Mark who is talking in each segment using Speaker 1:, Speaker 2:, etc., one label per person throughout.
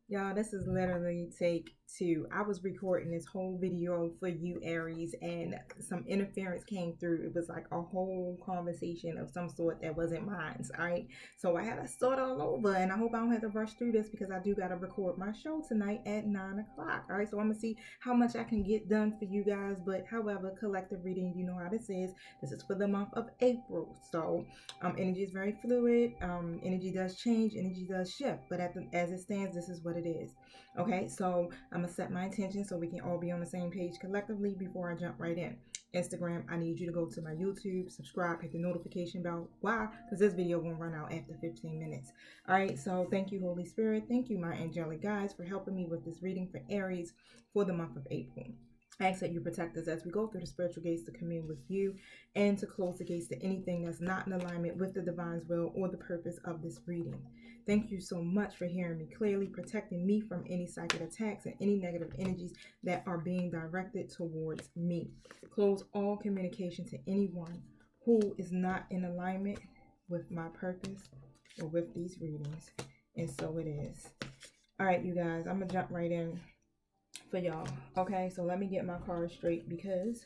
Speaker 1: Y'all, this is literally take two. I was recording this whole video for you, Aries, and some interference came through. It was like a whole conversation of some sort that wasn't mine. All right. So I had to start all over, and I hope I don't have to rush through this because I do got to record my show tonight at 9 o'clock. All right. So I'm going to see how much I can get done for you guys. But however, collective reading, you know how this is. This is for the month of April. So energy is very fluid. Energy does change. Energy does shift. But as it stands, this is what it is. Okay, so I'm gonna set my intention so we can all be on the same page collectively before I jump right in. Instagram, I need you to go to my YouTube, subscribe, hit the notification bell. Why? Because this video won't run out after 15 minutes. All right, so thank you, Holy Spirit. Thank you, my angelic guides, for helping me with this reading for Aries for the month of April. I ask that you protect us as we go through the spiritual gates to commune with you and to close the gates to anything that's not in alignment with the divine's will or the purpose of this reading. Thank you so much for hearing me clearly, protecting me from any psychic attacks and any negative energies that are being directed towards me. Close all communication to anyone who is not in alignment with my purpose or with these readings. And so it is. All right, you guys, I'm going to jump right in for y'all. Okay, so let me get my cards straight because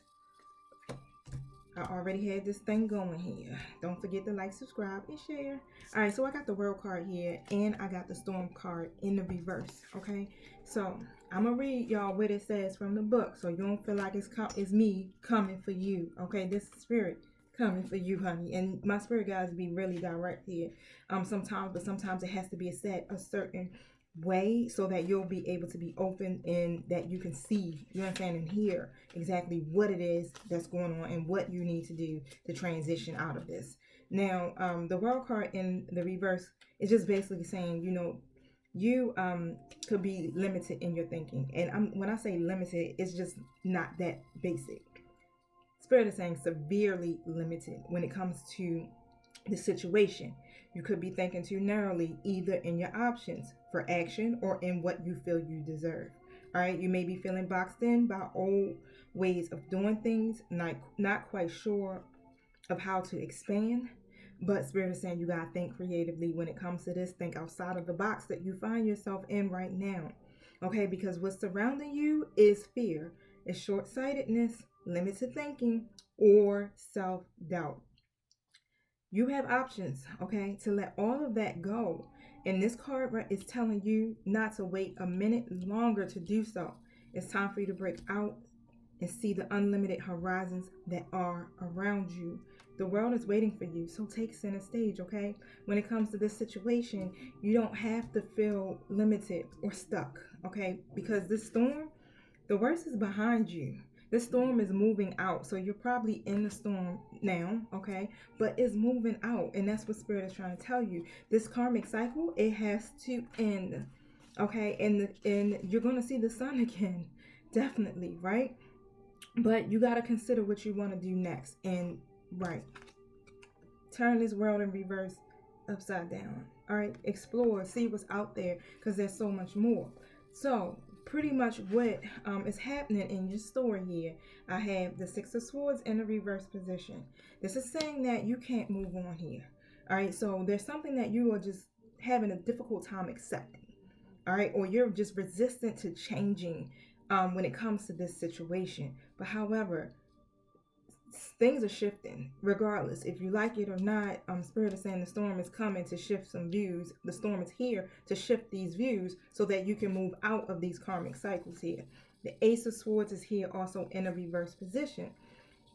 Speaker 1: I already had this thing going here. Don't forget to like, subscribe, and share. All right, so I got the World card here, and I got the Storm card in the reverse. Okay, so I'm gonna read y'all what it says from the book, so you don't feel like it's me coming for you. Okay, this is spirit coming for you, honey. And my spirit guys be really direct here. Sometimes, but sometimes it has to be a certain way so that you'll be able to be open and that you can see, you understand, and hear exactly what it is that's going on and what you need to do to transition out of this. Now, the World card in the reverse is just basically saying, you could be limited in your thinking. And when I say limited, it's just not that basic. Spirit is saying severely limited when it comes to the situation. You could be thinking too narrowly, either in your options for action or in what you feel you deserve. All right, you may be feeling boxed in by old ways of doing things, not quite sure of how to expand. But Spirit is saying you gotta think creatively when it comes to this. Think outside of the box that you find yourself in right now. Okay, because what's surrounding you is fear, is short-sightedness, limited thinking, or self-doubt. You have options, okay, to let all of that go. And this card is telling you not to wait a minute longer to do so. It's time for you to break out and see the unlimited horizons that are around you. The world is waiting for you, so take center stage, okay? When it comes to this situation, you don't have to feel limited or stuck, okay? Because this storm, the worst is behind you. This storm is moving out, so you're probably in the storm now, okay? But it's moving out, and that's what Spirit is trying to tell you. This karmic cycle, it has to end, okay? And you're going to see the sun again, definitely, right? But you got to consider what you want to do next. And, right, turn this world in reverse upside down, all right? Explore, see what's out there, because there's so much more. So, pretty much what is happening in your story here, I have the Six of Swords in the reverse position. This is saying that you can't move on here. All right, so there's something that you are just having a difficult time accepting. All right, or you're just resistant to changing when it comes to this situation. But however, things are shifting regardless if you like it or not. Spirit is saying the storm is coming to shift some views. The storm is here to shift these views so that you can move out of these karmic cycles here. The Ace of Swords is here also in a reverse position.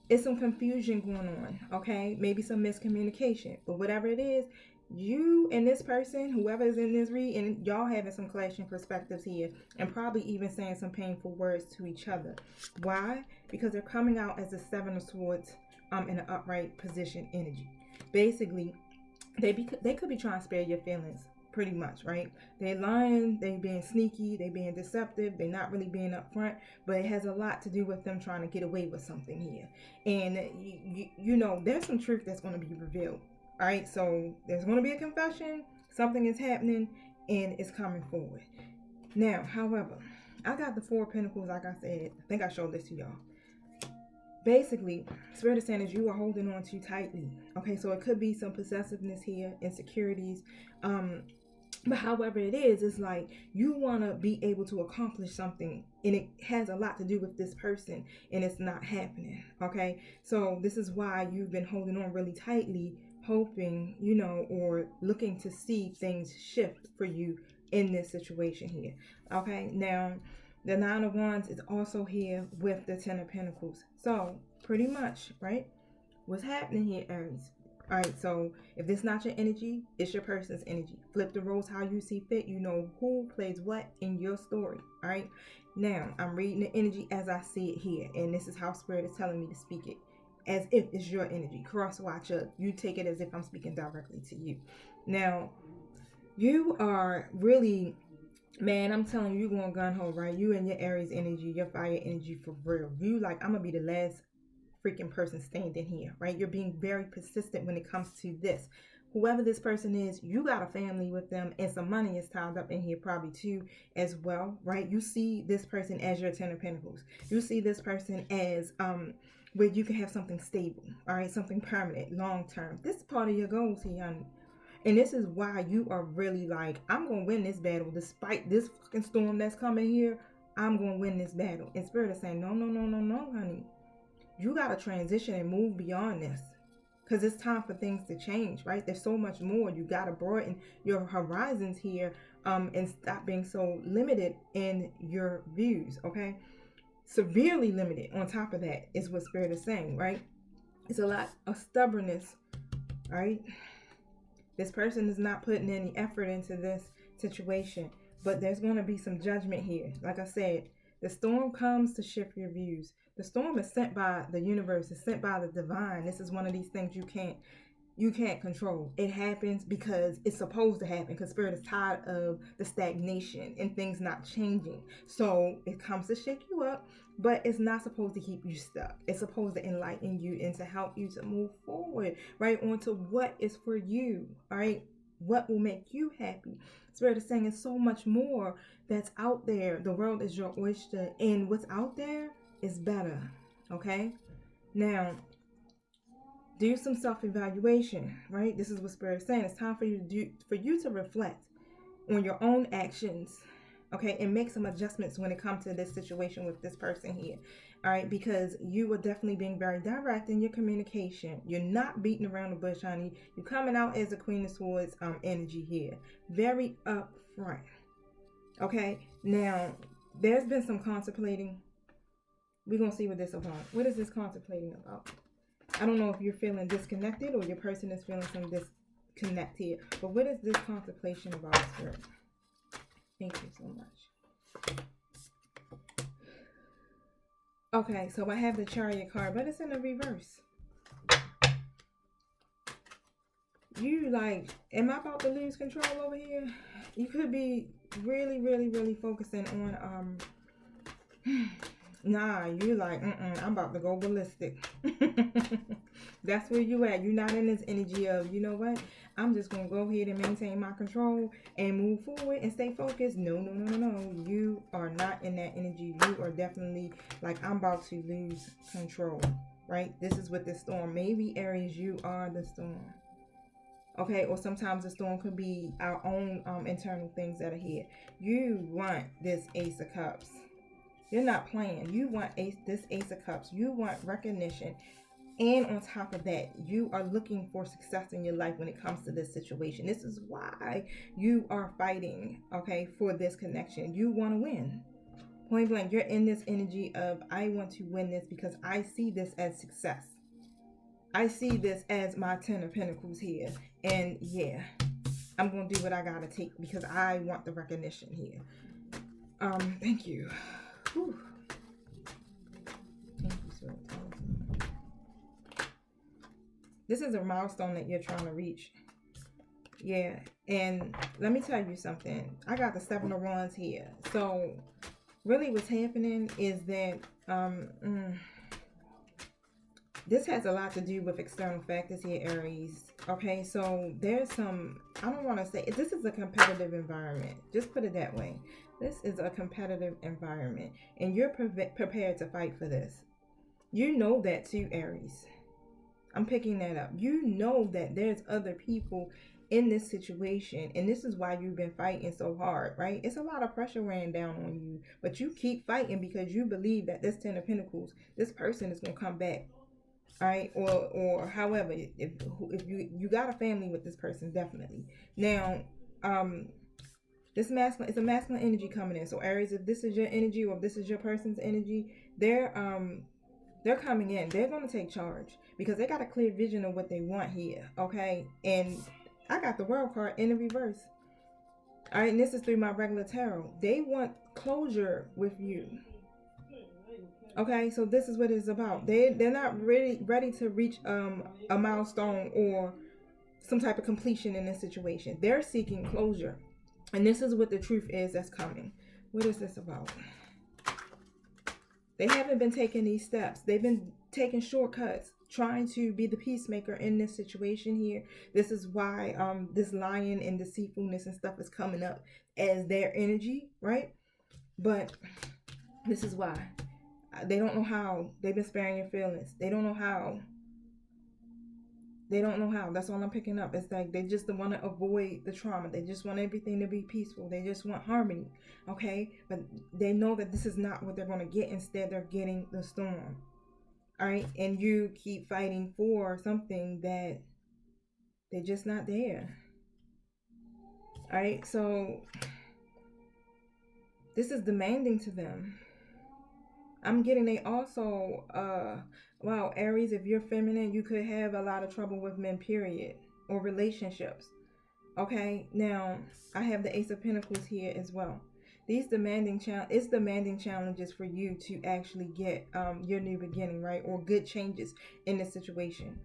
Speaker 1: It's some confusion going on, okay? Maybe some miscommunication, but whatever it is, you and this person, whoever is in this read, and y'all having some clashing perspectives here, and probably even saying some painful words to each other. Why? Because they're coming out as the Seven of Swords in an upright position energy. Basically, they could be trying to spare your feelings, pretty much, right? They're lying, they being sneaky, they being deceptive, they're not really being upfront, but it has a lot to do with them trying to get away with something here. And you know, there's some truth that's going to be revealed. All right, so there's going to be a confession, something is happening, and it's coming forward. Now, however, I got the Four of Pentacles, like I said. I think I showed this to y'all. Basically, Spirit is saying is you are holding on too tightly. Okay, so it could be some possessiveness here, insecurities. But however it is, it's like you want to be able to accomplish something, and it has a lot to do with this person, and it's not happening. Okay, so this is why you've been holding on really tightly, hoping, or looking to see things shift for you in this situation here. Okay, now the Nine of Wands is also here with the Ten of Pentacles. So pretty much, right? What's happening here, Aries? All right, so if this not your energy, it's your person's energy. Flip the roles how you see fit. You know who plays what in your story. All right, now I'm reading the energy as I see it here, and this is how Spirit is telling me to speak it, as if it's your energy. Cross watcher, you take it as if I'm speaking directly to you. Now, you are really, man, I'm telling you, you're going gun ho, right? You and your Aries energy, your fire energy for real. You like, I'm gonna be the last freaking person standing here, right? You're being very persistent when it comes to this. Whoever this person is, you got a family with them, and some money is tied up in here probably too as well, right? You see this person as your Ten of Pentacles. You see this person as where you can have something stable, all right, something permanent, long term. This is part of your goals here, and this is why you are really like, I'm gonna win this battle despite this fucking storm that's coming here. I'm gonna win this battle. And Spirit is saying, no, no, no, no, no, honey. You got to transition and move beyond this, because it's time for things to change, right? There's so much more. You got to broaden your horizons here, and stop being so limited in your views, okay? Severely limited on top of that is what Spirit is saying, right? It's a lot of stubbornness, right? This person is not putting any effort into this situation, but there's going to be some judgment here. Like I said, the storm comes to shift your views. The storm is sent by the universe. It's sent by the divine. This is one of these things you can't control. It happens because it's supposed to happen, because Spirit is tired of the stagnation and things not changing. So it comes to shake you up, but it's not supposed to keep you stuck. It's supposed to enlighten you and to help you to move forward, right, onto what is for you, all right? What will make you happy. Spirit is saying it's so much more that's out there. The world is your oyster, and what's out there is better, okay? Now, do some self-evaluation, right? This is what Spirit is saying. It's time for you to reflect on your own actions, okay, and make some adjustments when it comes to this situation with this person here, all right? Because you are definitely being very direct in your communication. You're not beating around the bush, honey. You're coming out as a Queen of Swords energy here, very upfront, okay? Now, there's been some contemplating. We're gonna see what this is about. What is this contemplating about? I don't know if you're feeling disconnected or your person is feeling some disconnect here. But what is this contemplation about, Spirit? Thank you so much. Okay, so I have the Chariot card, but it's in the reverse. You like, am I about to lose control over here? You could be really, really, really focusing on nah, you like, I'm about to go ballistic. That's where you at. You're not in this energy of, you know what? I'm just going to go ahead and maintain my control and move forward and stay focused. No, no, no, no, no. You are not in that energy. You are definitely like, I'm about to lose control, right? This is with this storm. Maybe Aries, you are the storm. Okay, or sometimes the storm could be our own internal things that are here. You want this Ace of Cups. You're not playing. You want this Ace of Cups. You want recognition. And on top of that, you are looking for success in your life when it comes to this situation. This is why you are fighting, okay, for this connection. You want to win. Point blank, you're in this energy of, I want to win this because I see this as success. I see this as my Ten of Pentacles here. And yeah, I'm going to do what I got to take because I want the recognition here. Thank you. Whew. Thank you, Spirit. This is a milestone that you're trying to reach. Yeah, and let me tell you something. I got the Seven of Wands here. So, really what's happening is that this has a lot to do with external factors here, Aries. Okay, so there's some, I don't want to say, this is a competitive environment. Just put it that way. This is a competitive environment, and you're prepared to fight for this. You know that too, Aries. I'm picking that up. You know that there's other people in this situation, and this is why you've been fighting so hard, right? It's a lot of pressure weighing down on you, but you keep fighting because you believe that this 10 of Pentacles, this person is going to come back, all right? Or however, if you got a family with this person, definitely. Now, this masculine, it's a masculine energy coming in. So Aries, if this is your energy or if this is your person's energy, they're coming in. They're going to take charge because they got a clear vision of what they want here, okay? And I got the World card in the reverse. All right, and this is through my regular tarot. They want closure with you. Okay, so this is what it's about. They're not ready to reach a milestone or some type of completion in this situation. They're seeking closure. And this is what the truth is that's coming. What is this about? They haven't been taking these steps. They've been taking shortcuts, trying to be the peacemaker in this situation here. This is why this lying and deceitfulness and stuff is coming up as their energy, right? But this is why. They don't know how. They've been sparing your feelings. They don't know how. They don't know how. That's all I'm picking up. It's like they just want to avoid the trauma. They just want everything to be peaceful. They just want harmony. Okay? But they know that this is not what they're going to get. Instead, they're getting the storm. All right? And you keep fighting for something that they're just not there. All right? So this is demanding to them. I'm getting they also, wow, Aries, if you're feminine, you could have a lot of trouble with men, period, or relationships. Okay, now I have the Ace of Pentacles here as well. These demanding challenges for you to actually get your new beginning, right, or good changes in this situation.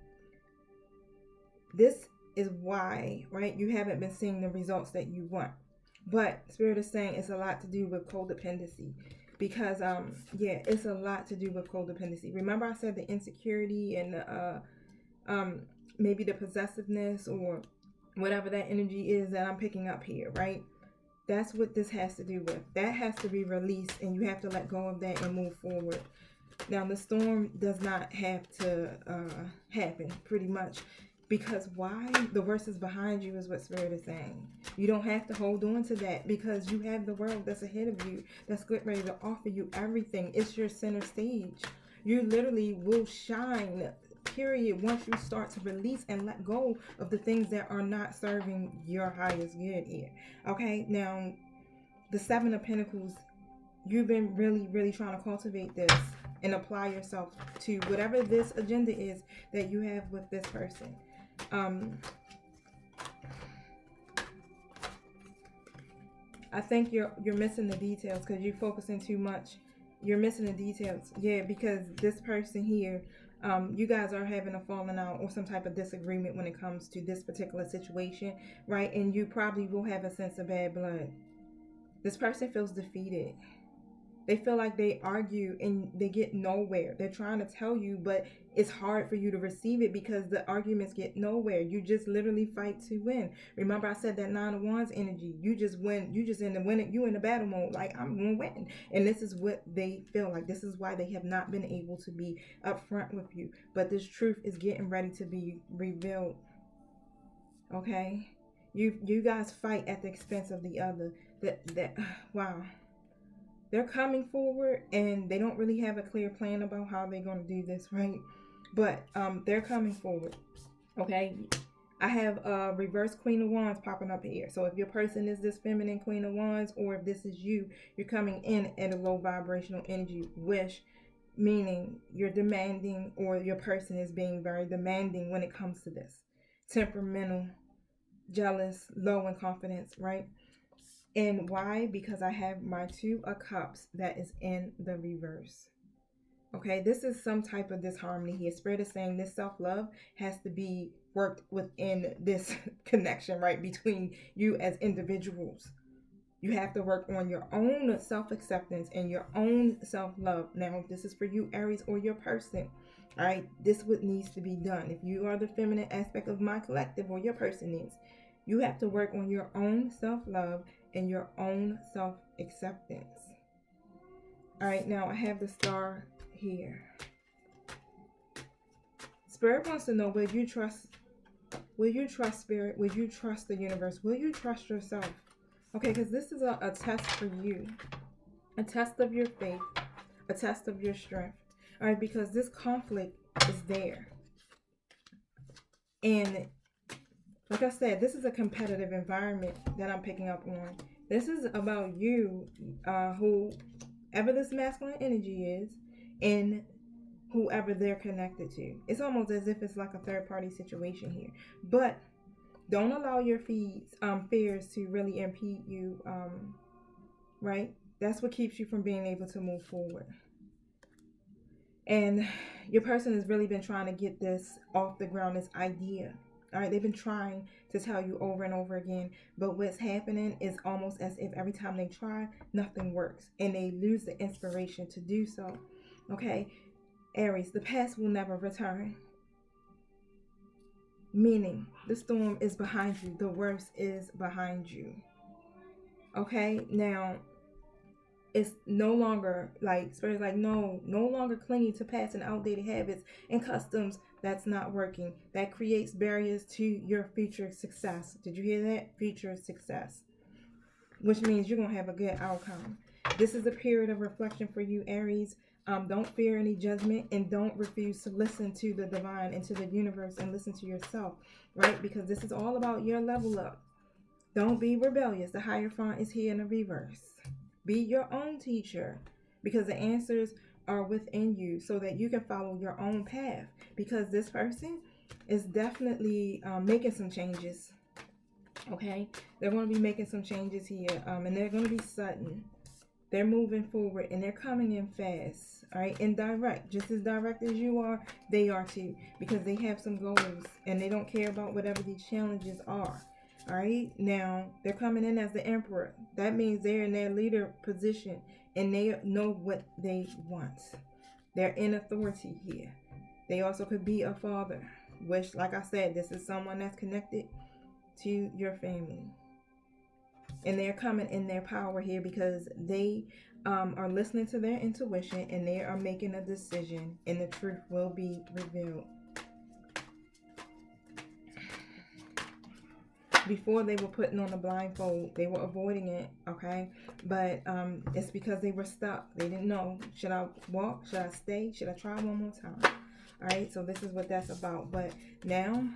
Speaker 1: This is why, right, you haven't been seeing the results that you want. But Spirit is saying it's a lot to do with codependency. Because, yeah, it's a lot to do with codependency. Remember I said the insecurity and maybe the possessiveness or whatever that energy is that I'm picking up here, right? That's what this has to do with. That has to be released, and you have to let go of that and move forward. Now, the storm does not have to happen, pretty much. Because why? The worst is behind you is what Spirit is saying. You don't have to hold on to that because you have the world that's ahead of you that's good, ready to offer you everything. It's your center stage. You literally will shine, period, once you start to release and let go of the things that are not serving your highest good here. Okay, now, the Seven of Pentacles, you've been really, really trying to cultivate this and apply yourself to whatever this agenda is that you have with this person. I think you're missing the details because you're focusing too much. You're missing the details. Yeah, because this person here, you guys are having a falling out or some type of disagreement when it comes to this particular situation, right? And you probably will have a sense of bad blood. This person feels defeated. They feel like they argue and they get nowhere. They're trying to tell you, but it's hard for you to receive it because the arguments get nowhere. You just literally fight to win. Remember I said that Nine of Wands energy. You just win. You just in the win. You in the battle mode. Like, I'm going to win. And this is what they feel like. This is why they have not been able to be upfront with you. But this truth is getting ready to be revealed. Okay? You guys fight at the expense of the other. Wow. They're coming forward and they don't really have a clear plan about how they're going to do this, right? But they're coming forward, okay? I have a reverse Queen of Wands popping up here. So if your person is this feminine Queen of Wands, or if this is you, you're coming in at a low vibrational energy wish, meaning you're demanding, or your person is being very demanding when it comes to this. Temperamental, jealous, low in confidence, right? And why? Because I have my Two of Cups that is in the reverse. Okay, this is some type of disharmony here. Spirit is saying this self-love has to be worked within this connection, right, between you as individuals. You have to work on your own self-acceptance and your own self-love. Now, this is for you, Aries, or your person. All right, this is what needs to be done. If you are the feminine aspect of my collective, or your person is, you have to work on your own self-love and your own self-acceptance. All right, now I have the Star here. Spirit wants to know, will you trust Will you trust spirit? Will you trust the universe? Will you trust yourself? Okay, because this is a test for you. A test of your faith. A test of your strength. All right, because this conflict is there. And like I said, this is a competitive environment that I'm picking up on. This is about you, whoever this masculine energy is, and whoever they're connected to. It's almost as if it's like a third party situation here. But don't allow your fears to really impede you, right? That's what keeps you from being able to move forward. And your person has really been trying to get this off the ground, this idea. All right, they've been trying to tell you over and over again, but what's happening is almost as if every time they try, nothing works, and they lose the inspiration to do so. Okay, Aries, the past will never return. Meaning, the storm is behind you. The worst is behind you. Okay, now, it's no longer like, Spirit's like, no longer clinging to past and outdated habits and customs that's not working. That creates barriers to your future success. Did you hear that? Future success. Which means you're going to have a good outcome. This is a period of reflection for you, Aries. Don't fear any judgment, and don't refuse to listen to the divine and to the universe, and listen to yourself, right? Because this is all about your level up. Don't be rebellious. The Hierophant is here in the reverse. Be your own teacher, because the answers are within you, so that you can follow your own path. Because this person is definitely making some changes. Okay, they're going to be making some changes here, and they're going to be sudden. They're moving forward, and they're coming in fast, all right, and direct. Just as direct as you are, they are too, because they have some goals, and they don't care about whatever these challenges are, all right? Now, they're coming in as the emperor. That means they're in their leader position, and they know what they want. They're in authority here. They also could be a father, which, like I said, this is someone that's connected to your family. And they're coming in their power here, because they are listening to their intuition, and they are making a decision, and the truth will be revealed. Before, they were putting on the blindfold. They were avoiding it, okay? But it's because they were stuck. They didn't know, should I walk? Should I stay? Should I try one more time? All right, so this is what that's about. But now,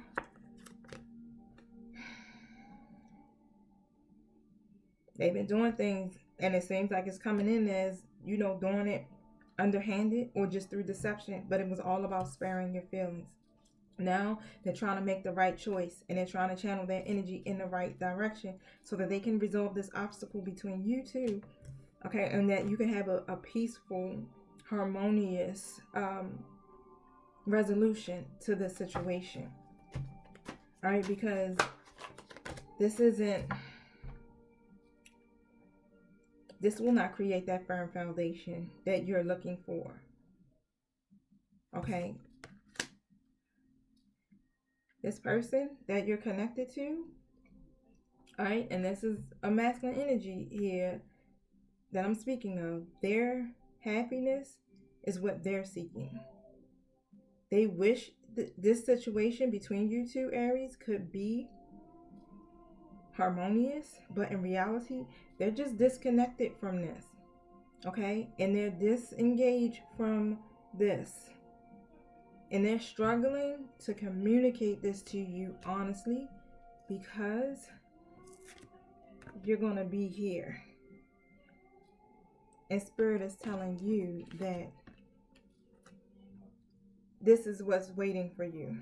Speaker 1: they've been doing things, and it seems like it's coming in as, doing it underhanded or just through deception. But it was all about sparing your feelings. Now they're trying to make the right choice, and they're trying to channel their energy in the right direction, so that they can resolve this obstacle between you two, okay? And that you can have a peaceful, harmonious resolution to the situation. All right, because this will not create that firm foundation that you're looking for. Okay? This person that you're connected to, all right, and this is a masculine energy here that I'm speaking of. Their happiness is what they're seeking. They wish this situation between you two, Aries, could be harmonious, but in reality, they're just disconnected from this, okay? And they're disengaged from this. And they're struggling to communicate this to you honestly, because you're going to be here. And Spirit is telling you that this is what's waiting for you.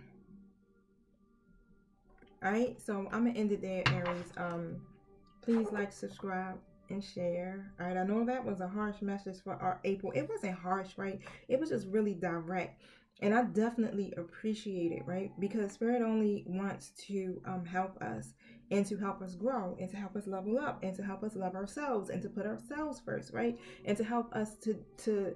Speaker 1: Alright, so I'm going to end it there, Aries. Please like, subscribe, and share. Alright, I know that was a harsh message for our April. It wasn't harsh, right? It was just really direct. And I definitely appreciate it, right? Because Spirit only wants to help us, and to help us grow, and to help us level up, and to help us love ourselves, and to put ourselves first, right? And to help us to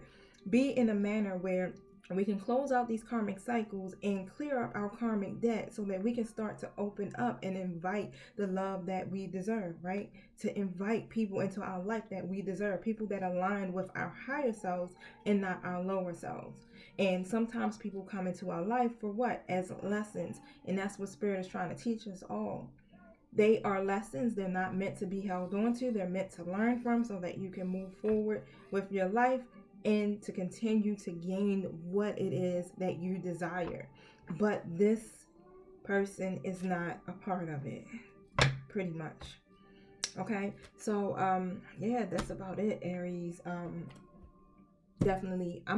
Speaker 1: be in a manner where we can close out these karmic cycles and clear up our karmic debt, so that we can start to open up and invite the love that we deserve, right? To invite people into our life that we deserve, people that align with our higher selves and not our lower selves. And sometimes people come into our life for what? As lessons. And that's what Spirit is trying to teach us all. They are lessons. They're not meant to be held on to. They're meant to learn from so that you can move forward with your life and to continue to gain what it is that you desire. But this person is not a part of it, pretty much. Okay, so yeah, that's about it, Aries. Definitely I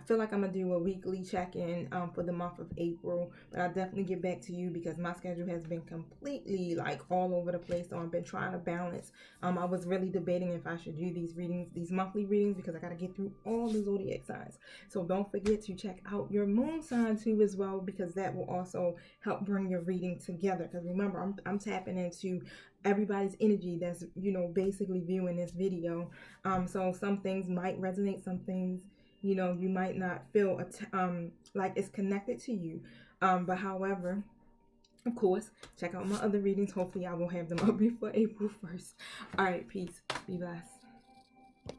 Speaker 1: feel like I'm gonna do a weekly check-in for the month of April, but I'll definitely get back to you because my schedule has been completely like all over the place. So I've been trying to balance. I was really debating if I should do these readings, these monthly readings, because I got to get through all the zodiac signs. So don't forget to check out your moon sign too as well, because that will also help bring your reading together. Because remember, I'm tapping into everybody's energy that's, you know, basically viewing this video. So some things might resonate, some things, you know, you might not feel like it's connected to you. But however, of course, check out my other readings. Hopefully I will have them up before April 1st. All right, peace. Be blessed.